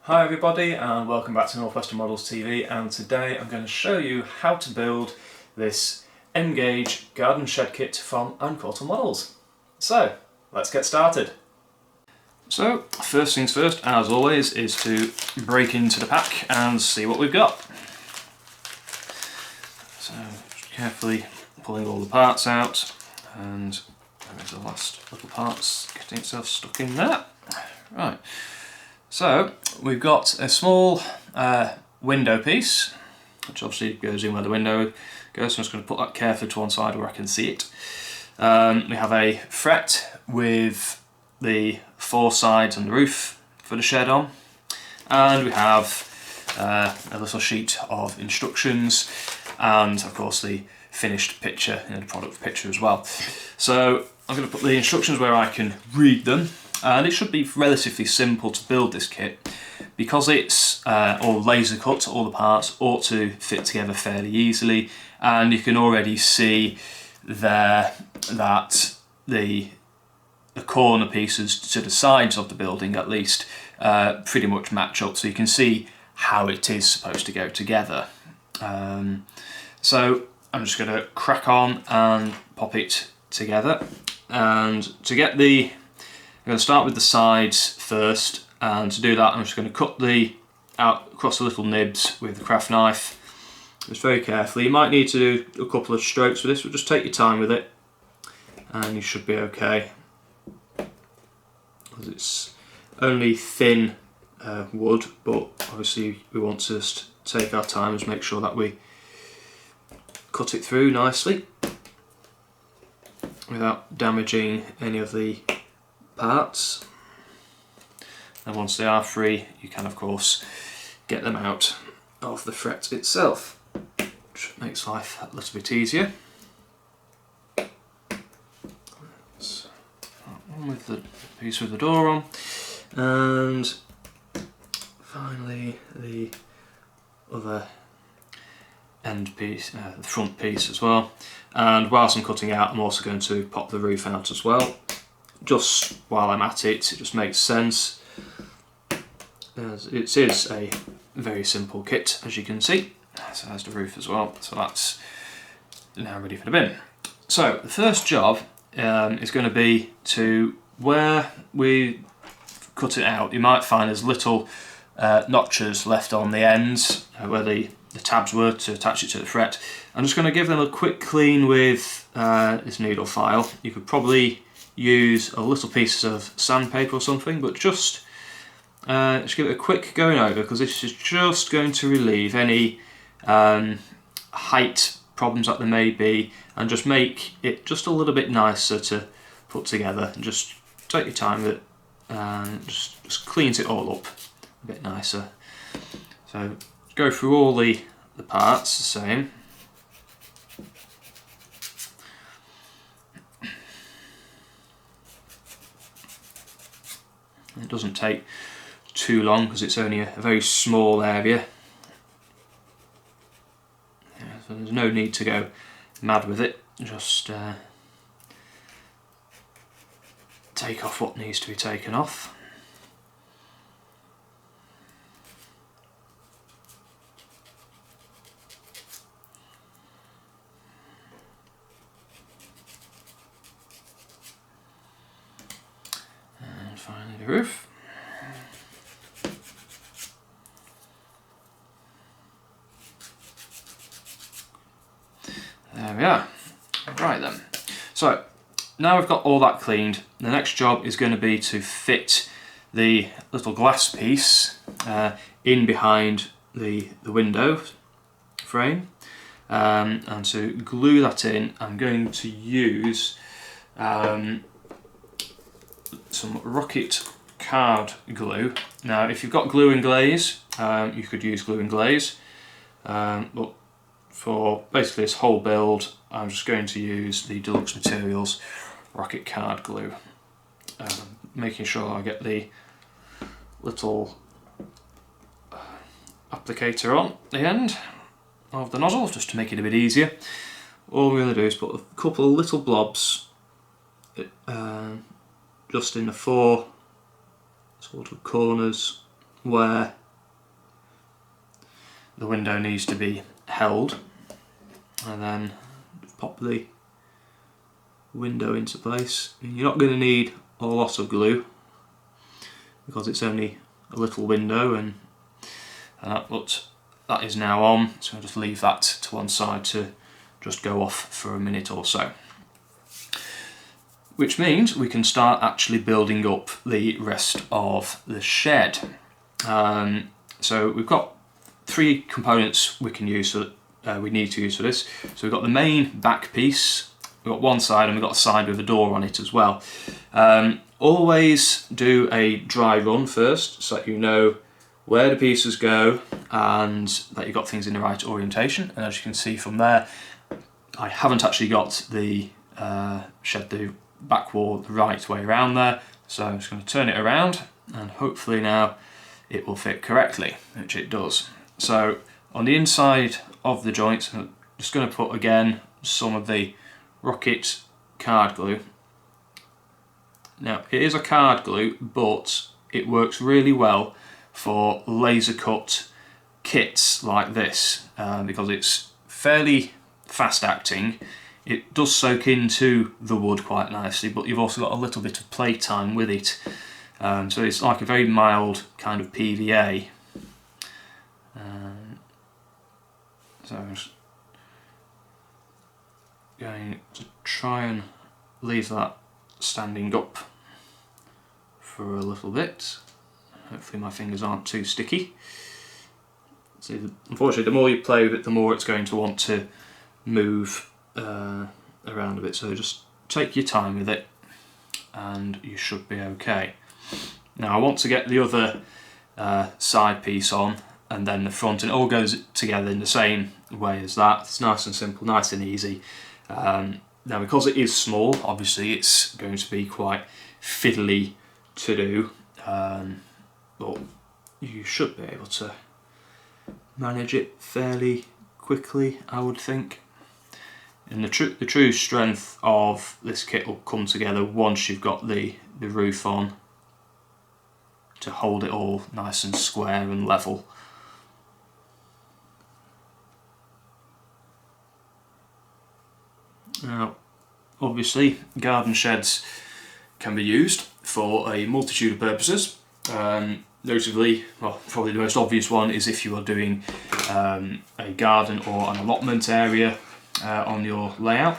Hi everybody and welcome back to Northwestern Models TV, and today I'm going to show you how to build this M-gauge garden shed kit from Ancorton Models. So let's get started. So first things first, as always, is to break into the pack and see what we've got. So carefully pulling all the parts out, and there's the last little parts getting itself stuck in there. Right. So we've got a small window piece, which obviously goes in where the window goes, so I'm just going to put that carefully to one side where I can see it. We have a fret with the four sides and the roof for the shed on, and we have a little sheet of instructions and of course the finished picture, the product picture as well. So I'm going to put the instructions where I can read them. And it should be relatively simple to build this kit because it's all laser cut. All the parts ought to fit together fairly easily, and you can already see there that the corner pieces to the sides of the building at least pretty much match up, so you can see how it is supposed to go together. So I'm just going to crack on and pop it together, and to get the I'm going to start with the sides first, and to do that I'm just going to cut out across the little nibs with the craft knife, just very carefully. You might need to do a couple of strokes for this, but just take your time with it and you should be okay, because it's only thin wood, but obviously we want to just take our time and make sure that we cut it through nicely without damaging any of the parts. And once they are free, you can of course get them out of the fret itself, which makes life a little bit easier. So, one with the piece with the door on, and finally the other end piece, the front piece as well. And whilst I'm cutting out, I'm also going to pop the roof out as well. Just while I'm at it, it just makes sense, as it is a very simple kit, as you can see. So there's the roof as well, so that's now ready for the bin. So the first job is going to be to where we cut it out. You might find there's little notches left on the ends where the tabs were to attach it to the fret. I'm just going to give them a quick clean with this needle file. You could probably use a little piece of sandpaper or something, but just give it a quick going over, because this is just going to relieve any height problems that there may be, and just make it just a little bit nicer to put together. And just take your time with it, and just cleans it all up a bit nicer. So go through all the parts the same. It doesn't take too long because it's only a very small area, so there's no need to go mad with it. Just take off what needs to be taken off. And finally the roof. There we are. Right then. So now we've got all that cleaned, the next job is going to be to fit the little glass piece in behind the window frame, and to glue that in I'm going to use some rocket card glue. Now if you've got glue and glaze, you could use glue and glaze, but for basically this whole build I'm just going to use the Deluxe Materials rocket card glue, making sure I get the little applicator on the end of the nozzle just to make it a bit easier. All we're going to do is put a couple of little blobs just in the four sort of corners where the window needs to be held, and then pop the window into place. You're not going to need a lot of glue because it's only a little window, and that is now on, so I'll just leave that to one side to just go off for a minute or so. Which means we can start actually building up the rest of the shed. So we've got 3 components we can use for, we need to use for this. So we've got the main back piece, we've got one side, and we've got a side with a door on it as well. Always do a dry run first, so that you know where the pieces go and that you've got things in the right orientation. And as you can see from there, I haven't actually got the shed the back wall the right way around there, so I'm just going to turn it around, and hopefully now it will fit correctly, which it does. So on the inside of the joints, I'm just going to put again some of the Rocket card glue. Now it is a card glue, but it works really well for laser cut kits like this because it's fairly fast acting. It does soak into the wood quite nicely, but you've also got a little bit of play time with it. So it's like a very mild kind of PVA. So I'm just going to try and leave that standing up for a little bit. Hopefully my fingers aren't too sticky. So unfortunately, the more you play with it, the more it's going to want to move around a bit. So just take your time with it, and you should be okay. Now I want to get the other side piece on, and then the front, and it all goes together in the same way as that. It's nice and simple, nice and easy. Now because it is small, obviously it's going to be quite fiddly to do, but you should be able to manage it fairly quickly, I would think. And the true strength of this kit will come together once you've got the roof on to hold it all nice and square and level. Now, obviously, garden sheds can be used for a multitude of purposes. Notably, well, probably the most obvious one is if you are doing a garden or an allotment area on your layout.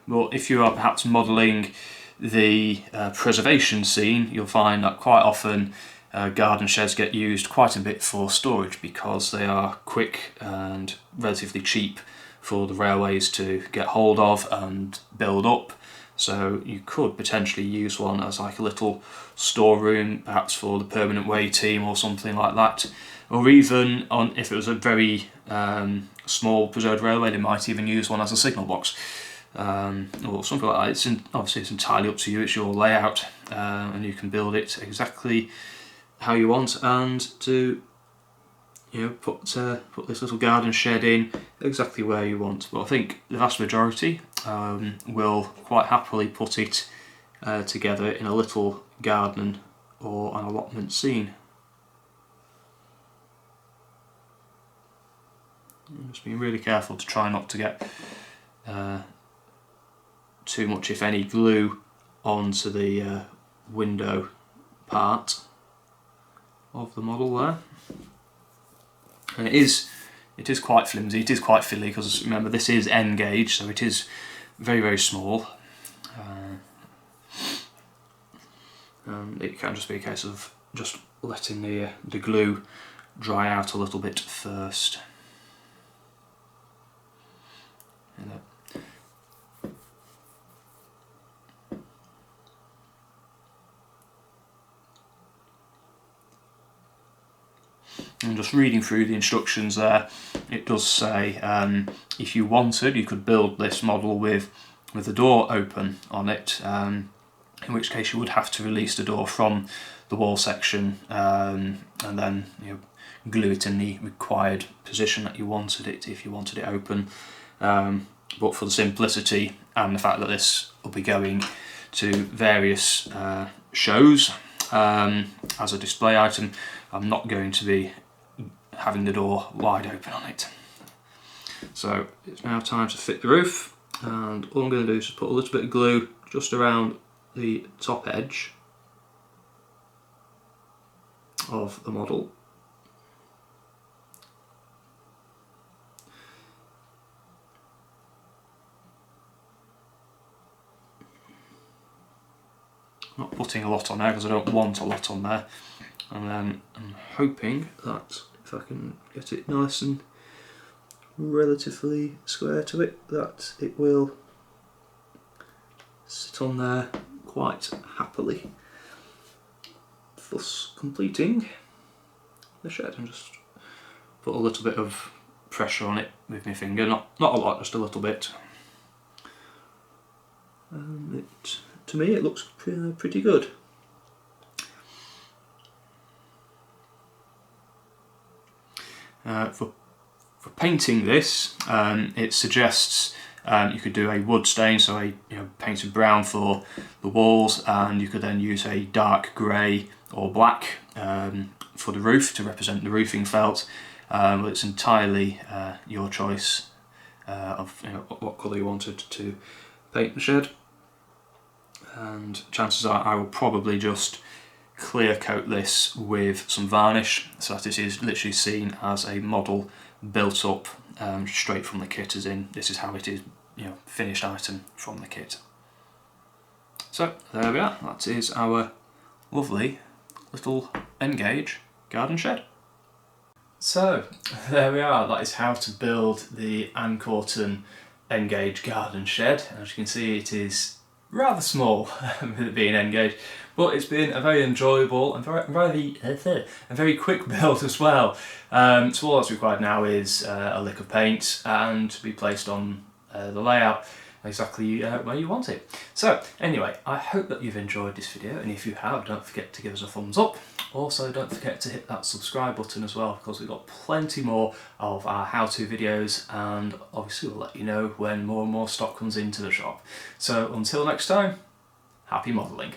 But if you are perhaps modelling the preservation scene, you'll find that quite often garden sheds get used quite a bit for storage because they are quick and relatively cheap for the railways to get hold of and build up. So you could potentially use one as like a little storeroom, perhaps for the permanent way team or something like that. Or even if it was a very small preserved railway, they might even use one as a signal box or something like that. Obviously it's entirely up to you, it's your layout, and you can build it exactly how you want, and to put this little garden shed in exactly where you want. But I think the vast majority will quite happily put it together in a little garden or an allotment scene. I'm just being really careful to try not to get too much, if any, glue onto the window part of the model there. And it is quite flimsy, it is quite fiddly, because remember this is N gauge, so it is very, very small. It can just be a case of just letting the glue dry out a little bit first. And just reading through the instructions there, it does say if you wanted, you could build this model with the door open on it, in which case you would have to release the door from the wall section and then glue it in the required position that you wanted it, if you wanted it open. But for the simplicity and the fact that this will be going to various shows, as a display item. I'm not going to be having the door wide open on it. So it's now time to fit the roof, and all I'm going to do is just put a little bit of glue just around the top edge of the model. I'm not putting a lot on there because I don't want a lot on there, and then I'm hoping that if I can get it nice and relatively square to it, that it will sit on there quite happily, thus completing the shed. And just put a little bit of pressure on it with my finger, not a lot, just a little bit. And to me it looks pretty good. For painting this, it suggests you could do a wood stain, so painted brown for the walls, and you could then use a dark grey or black for the roof to represent the roofing felt. But it's entirely your choice of what colour you wanted to paint the shed. And chances are I will probably just clear coat this with some varnish, so that it is literally seen as a model built up straight from the kit, as in this is how it is, finished item from the kit. So there we are, that is our lovely little N-gauge garden shed. So there we are, that is how to build the Ancorton N-gauge garden shed. As you can see, it is rather small with it being N-gauge, but it's been a very enjoyable and very quick build as well. So all that's required now is a lick of paint and to be placed on the layout exactly where you want it. So anyway, I hope that you've enjoyed this video, and if you have, don't forget to give us a thumbs up. Also, don't forget to hit that subscribe button as well, because we've got plenty more of our how-to videos, and obviously we'll let you know when more and more stock comes into the shop. So until next time, happy modelling.